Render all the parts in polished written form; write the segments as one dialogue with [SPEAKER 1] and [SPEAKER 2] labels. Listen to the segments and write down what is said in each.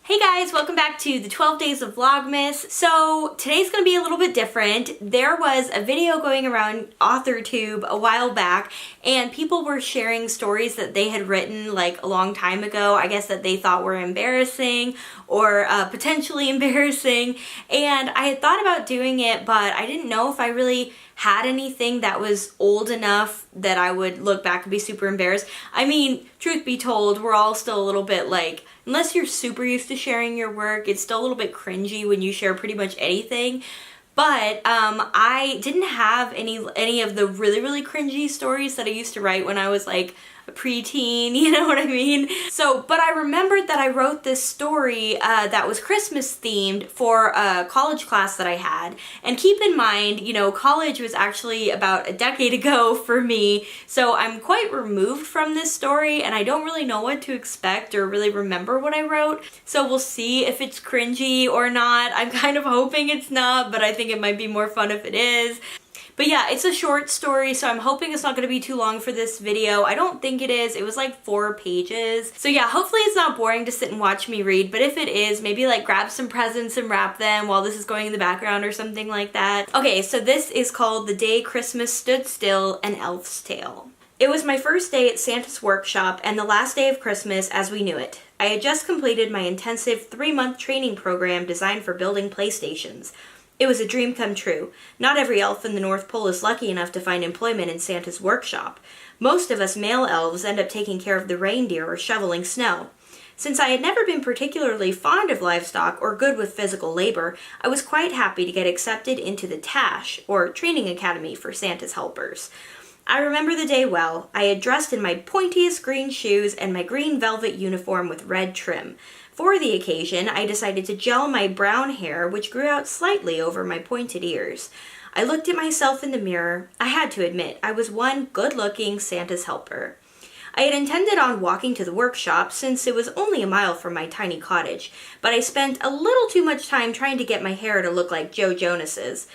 [SPEAKER 1] Hey guys, welcome back to the 12 days of Vlogmas. So today's gonna be a little bit different. There was a video going around Authortube a while back and people were sharing stories that they had written like a long time ago, I guess that they thought were embarrassing or potentially embarrassing. And I had thought about doing it, but I didn't know if I really had anything that was old enough that I would look back and be super embarrassed. I mean, truth be told, we're all still a little bit like, unless you're super used to sharing your work, it's still a little bit cringy when you share pretty much anything. But I didn't have any of the really cringy stories that I used to write when I was like a preteen, you know what I mean? So, but I remembered that I wrote this story that was Christmas themed for a college class that I had. And keep in mind, you know, college was actually about a decade ago for me, so I'm quite removed from this story and I don't really know what to expect or really remember what I wrote. So we'll see if it's cringy or not. I'm kind of hoping it's not, but I think it might be more fun if it is. But yeah, it's a short story, so I'm hoping it's not going to be too long for this video. I don't think it is. It was like 4 pages. So yeah, hopefully it's not boring to sit and watch me read, but if it is, maybe like grab some presents and wrap them while this is going in the background or something like that. Okay, so this is called The Day Christmas Stood Still, An Elf's Tale. It was my first day at Santa's workshop and the last day of Christmas as we knew it. I had just completed my intensive 3-month training program designed for building PlayStations. It was a dream come true. Not every elf in the North Pole is lucky enough to find employment in Santa's workshop. Most of us male elves end up taking care of the reindeer or shoveling snow. Since I had never been particularly fond of livestock or good with physical labor, I was quite happy to get accepted into the TASH, or Training Academy for Santa's Helpers. I remember the day well. I had dressed in my pointiest green shoes and my green velvet uniform with red trim. For the occasion, I decided to gel my brown hair, which grew out slightly over my pointed ears. I looked at myself in the mirror. I had to admit, I was one good-looking Santa's helper. I had intended on walking to the workshop since it was only a mile from my tiny cottage, but I spent a little too much time trying to get my hair to look like Joe Jonas's.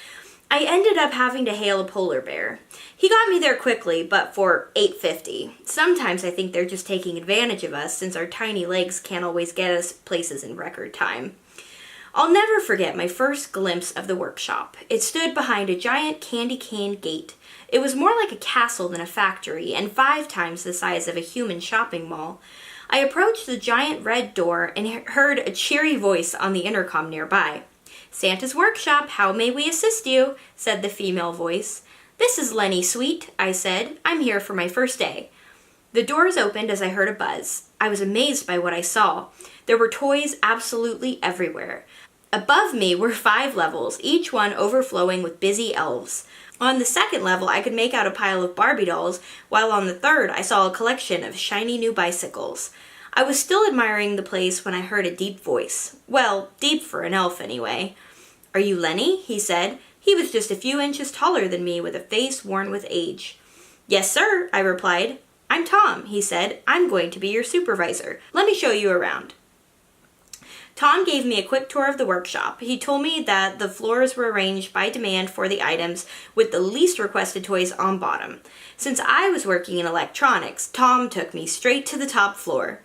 [SPEAKER 1] I ended up having to hail a polar bear. He got me there quickly, but for $8.50. Sometimes I think they're just taking advantage of us since our tiny legs can't always get us places in record time. I'll never forget my first glimpse of the workshop. It stood behind a giant candy cane gate. It was more like a castle than a factory and 5 times the size of a human shopping mall. I approached the giant red door and heard a cheery voice on the intercom nearby. "Santa's workshop, how may we assist you?" said the female voice. "This is Lenny Sweet," I said. "I'm here for my first day." The doors opened as I heard a buzz. I was amazed by what I saw. There were toys absolutely everywhere. Above me were 5 levels, each one overflowing with busy elves. On the second level, I could make out a pile of Barbie dolls, while on the third, I saw a collection of shiny new bicycles. I was still admiring the place when I heard a deep voice. Well, deep for an elf anyway. "Are you Lenny?" he said. He was just a few inches taller than me with a face worn with age. "Yes, sir," I replied. "I'm Tom," he said. "I'm going to be your supervisor. Let me show you around." Tom gave me a quick tour of the workshop. He told me that the floors were arranged by demand for the items with the least requested toys on bottom. Since I was working in electronics, Tom took me straight to the top floor.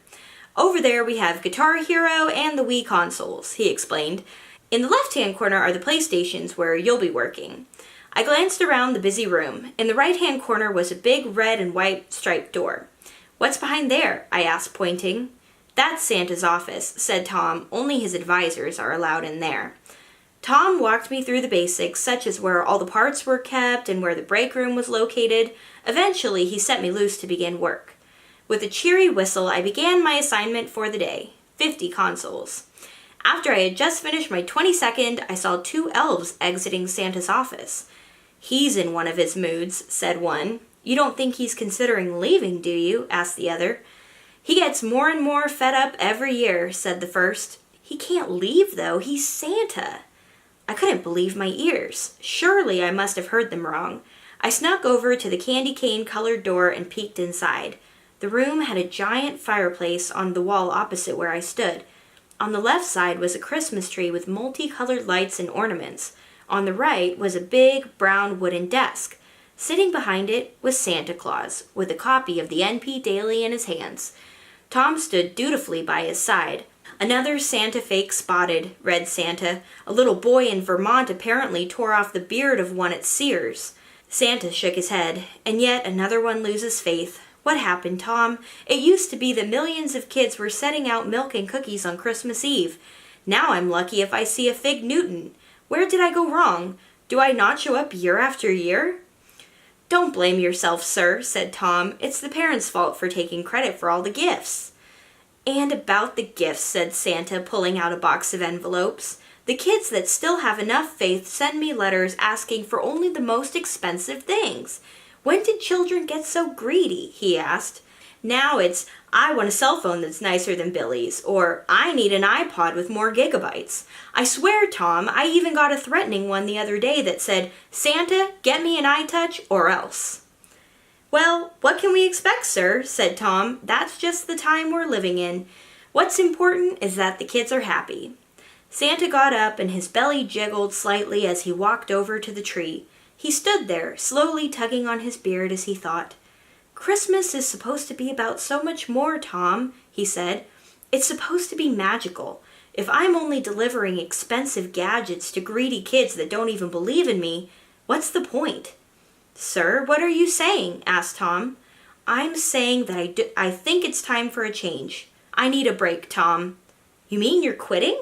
[SPEAKER 1] "Over there we have Guitar Hero and the Wii consoles," he explained. "In the left-hand corner are the PlayStations where you'll be working." I glanced around the busy room. In the right-hand corner was a big red and white striped door. "What's behind there?" I asked, pointing. "That's Santa's office," said Tom. "Only his advisors are allowed in there." Tom walked me through the basics, such as where all the parts were kept and where the break room was located. Eventually, he set me loose to begin work. With a cheery whistle, I began my assignment for the day, 50 consoles. After I had just finished my 22nd, I saw 2 elves exiting Santa's office. "He's in one of his moods," said one. "You don't think he's considering leaving, do you?" asked the other. "He gets more and more fed up every year," said the first. "He can't leave, though. He's Santa." I couldn't believe my ears. Surely I must have heard them wrong. I snuck over to the candy cane-colored door and peeked inside. The room had a giant fireplace on the wall opposite where I stood. On the left side was a Christmas tree with multicolored lights and ornaments. On the right was a big, brown wooden desk. Sitting behind it was Santa Claus, with a copy of the NP Daily in his hands. Tom stood dutifully by his side. "Another Santa fake spotted," read Santa. "A little boy in Vermont apparently tore off the beard of one at Sears." Santa shook his head. "And yet another one loses faith. What happened, Tom? It used to be that millions of kids were setting out milk and cookies on Christmas Eve. Now I'm lucky if I see a fig Newton. Where did I go wrong? Do I not show up year after year?" "Don't blame yourself, sir," said Tom. "It's the parents' fault for taking credit for all the gifts." "And about the gifts," said Santa, pulling out a box of envelopes. "The kids that still have enough faith send me letters asking for only the most expensive things. When did children get so greedy?" he asked. Now it's, "I want a cell phone that's nicer than Billy's," or "I need an iPod with more gigabytes." I swear, Tom, I even got a threatening one the other day that said, "Santa, get me an iTouch or else." "Well, what can we expect, sir?" said Tom. "That's just the time we're living in. What's important is that the kids are happy." Santa got up and his belly jiggled slightly as he walked over to the tree. He stood there, slowly tugging on his beard as he thought. "Christmas is supposed to be about so much more, Tom," he said. "It's supposed to be magical. If I'm only delivering expensive gadgets to greedy kids that don't even believe in me, what's the point?" "Sir, what are you saying?" asked Tom. "I'm saying that I think it's time for a change. I need a break, Tom." "You mean you're quitting?"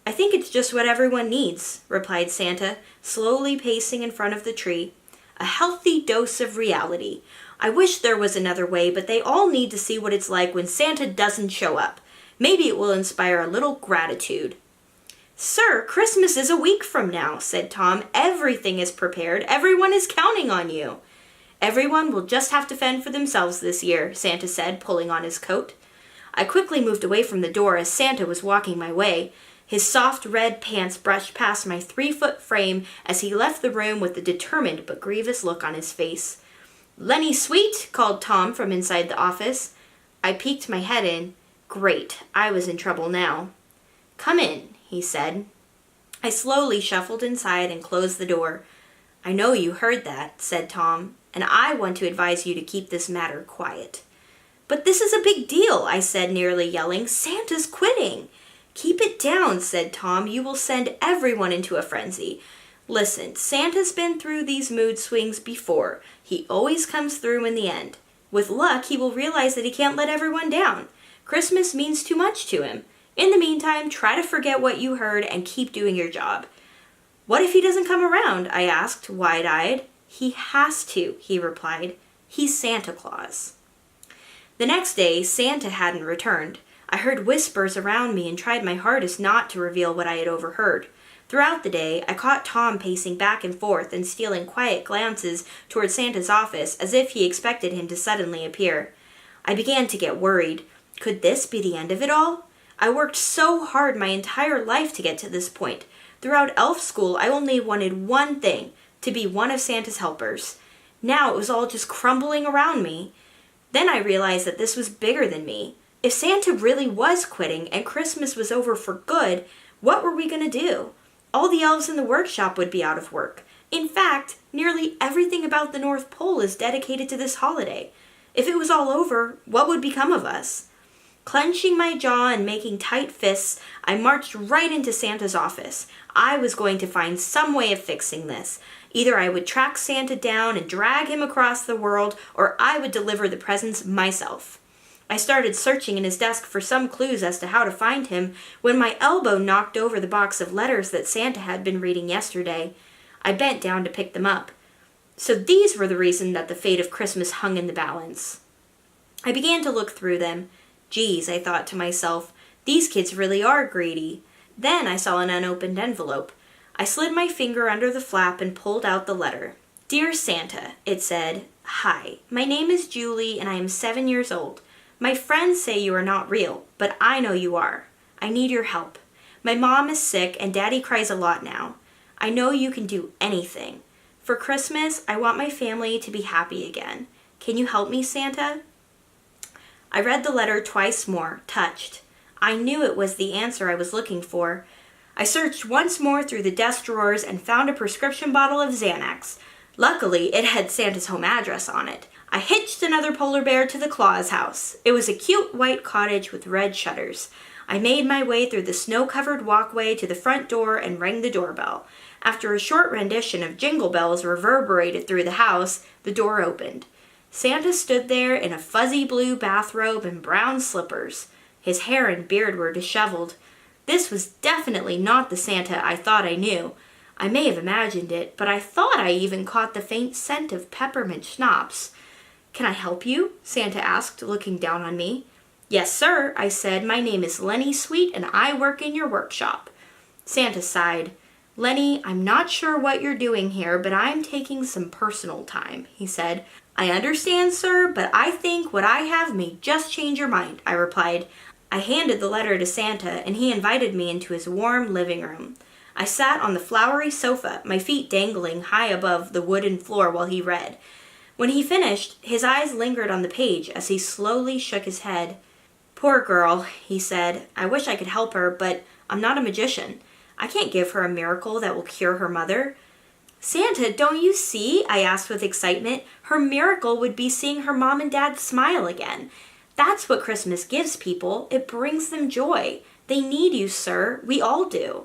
[SPEAKER 1] "I think it's just what everyone needs," replied Santa, slowly pacing in front of the tree. "A healthy dose of reality. I wish there was another way, but they all need to see what it's like when Santa doesn't show up. Maybe it will inspire a little gratitude." "Sir, Christmas is a week from now," said Tom. "Everything is prepared. Everyone is counting on you." "Everyone will just have to fend for themselves this year," Santa said, pulling on his coat. I quickly moved away from the door as Santa was walking my way. His soft red pants brushed past my 3-foot frame as he left the room with a determined but grievous look on his face. "Lenny Sweet," called Tom from inside the office. I peeked my head in. Great, I was in trouble now. "Come in," he said. I slowly shuffled inside and closed the door. "I know you heard that," said Tom, "and I want to advise you to keep this matter quiet." "But this is a big deal," I said, nearly yelling. "Santa's quitting." "Keep it down," said Tom. "You will send everyone into a frenzy. Listen, Santa's been through these mood swings before. He always comes through in the end. With luck, he will realize that he can't let everyone down. Christmas means too much to him. In the meantime, try to forget what you heard and keep doing your job." "What if he doesn't come around?" I asked, wide-eyed. "He has to," he replied. "He's Santa Claus." The next day, Santa hadn't returned. I heard whispers around me and tried my hardest not to reveal what I had overheard. Throughout the day, I caught Tom pacing back and forth and stealing quiet glances toward Santa's office as if he expected him to suddenly appear. I began to get worried. Could this be the end of it all? I worked so hard my entire life to get to this point. Throughout elf school, I only wanted one thing, to be one of Santa's helpers. Now it was all just crumbling around me. Then I realized that this was bigger than me. If Santa really was quitting and Christmas was over for good, what were we going to do? All the elves in the workshop would be out of work. In fact, nearly everything about the North Pole is dedicated to this holiday. If it was all over, what would become of us? Clenching my jaw and making tight fists, I marched right into Santa's office. I was going to find some way of fixing this. Either I would track Santa down and drag him across the world, or I would deliver the presents myself. I started searching in his desk for some clues as to how to find him when my elbow knocked over the box of letters that Santa had been reading yesterday. I bent down to pick them up. So these were the reason that the fate of Christmas hung in the balance. I began to look through them. Geez, I thought to myself, these kids really are greedy. Then I saw an unopened envelope. I slid my finger under the flap and pulled out the letter. "Dear Santa," it said. "Hi, my name is Julie and I am 7 years old. My friends say you are not real, but I know you are. I need your help. My mom is sick and Daddy cries a lot now. I know you can do anything. For Christmas, I want my family to be happy again. Can you help me, Santa?" I read the letter twice more, touched. I knew it was the answer I was looking for. I searched once more through the desk drawers and found a prescription bottle of Xanax. Luckily, it had Santa's home address on it. I hitched another polar bear to the Claus house. It was a cute white cottage with red shutters. I made my way through the snow-covered walkway to the front door and rang the doorbell. After a short rendition of Jingle Bells reverberated through the house, the door opened. Santa stood there in a fuzzy blue bathrobe and brown slippers. His hair and beard were disheveled. This was definitely not the Santa I thought I knew. I may have imagined it, but I thought I even caught the faint scent of peppermint schnapps. "Can I help you?" Santa asked, looking down on me. "Yes, sir," I said. "My name is Lenny Sweet, and I work in your workshop." Santa sighed. "Lenny, I'm not sure what you're doing here, but I'm taking some personal time," he said. "I understand, sir, but I think what I have may just change your mind," I replied. I handed the letter to Santa, and he invited me into his warm living room. I sat on the flowery sofa, my feet dangling high above the wooden floor while he read. When he finished, his eyes lingered on the page as he slowly shook his head. "Poor girl," he said. "I wish I could help her, but I'm not a magician. I can't give her a miracle that will cure her mother." "Santa, don't you see?" I asked with excitement. "Her miracle would be seeing her mom and dad smile again. That's what Christmas gives people. It brings them joy. They need you, sir. We all do."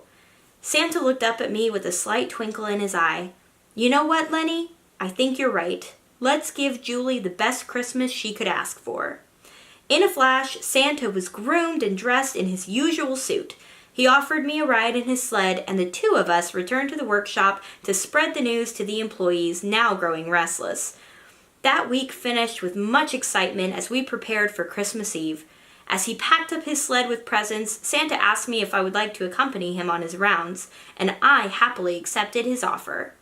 [SPEAKER 1] Santa looked up at me with a slight twinkle in his eye. "You know what, Lenny? I think you're right. Let's give Julie the best Christmas she could ask for." In a flash, Santa was groomed and dressed in his usual suit. He offered me a ride in his sled, and the two of us returned to the workshop to spread the news to the employees, now growing restless. That week finished with much excitement as we prepared for Christmas Eve. As he packed up his sled with presents, Santa asked me if I would like to accompany him on his rounds, and I happily accepted his offer.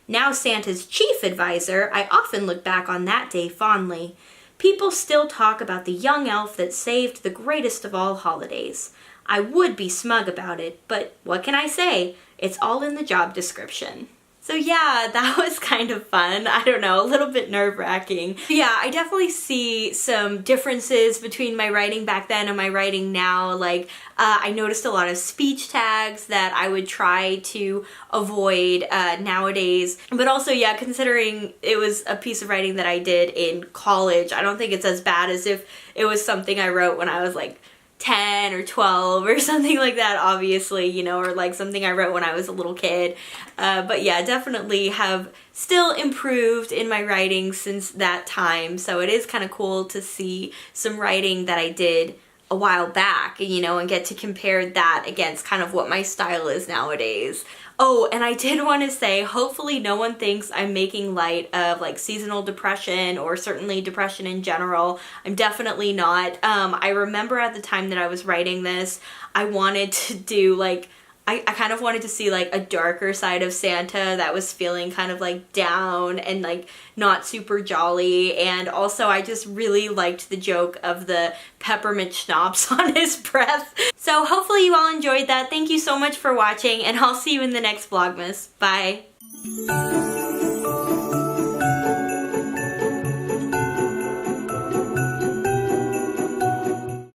[SPEAKER 1] Now Santa's chief advisor, I often look back on that day fondly. People still talk about the young elf that saved the greatest of all holidays. I would be smug about it, but what can I say? It's all in the job description. So yeah, that was kind of fun. I don't know, a little bit nerve-wracking. Yeah, I definitely see some differences between my writing back then and my writing now. Like, I noticed a lot of speech tags that I would try to avoid nowadays. But also, yeah, considering it was a piece of writing that I did in college, I don't think it's as bad as if it was something I wrote when I was like 10 or 12 or something like that, obviously, you know, or like something I wrote when I was a little kid. But yeah, definitely have still improved in my writing since that time. So it is kind of cool to see some writing that I did a while back, you know, and get to compare that against kind of what my style is nowadays. Oh, and I did want to say, hopefully no one thinks I'm making light of like seasonal depression or certainly depression in general. I'm definitely not. I remember at the time that I was writing this, I wanted to do like, I kind of wanted to see like a darker side of Santa that was feeling kind of like down and like not super jolly. And also I just really liked the joke of the peppermint schnapps on his breath. So hopefully you all enjoyed that. Thank you so much for watching, and I'll see you in the next Vlogmas. Bye.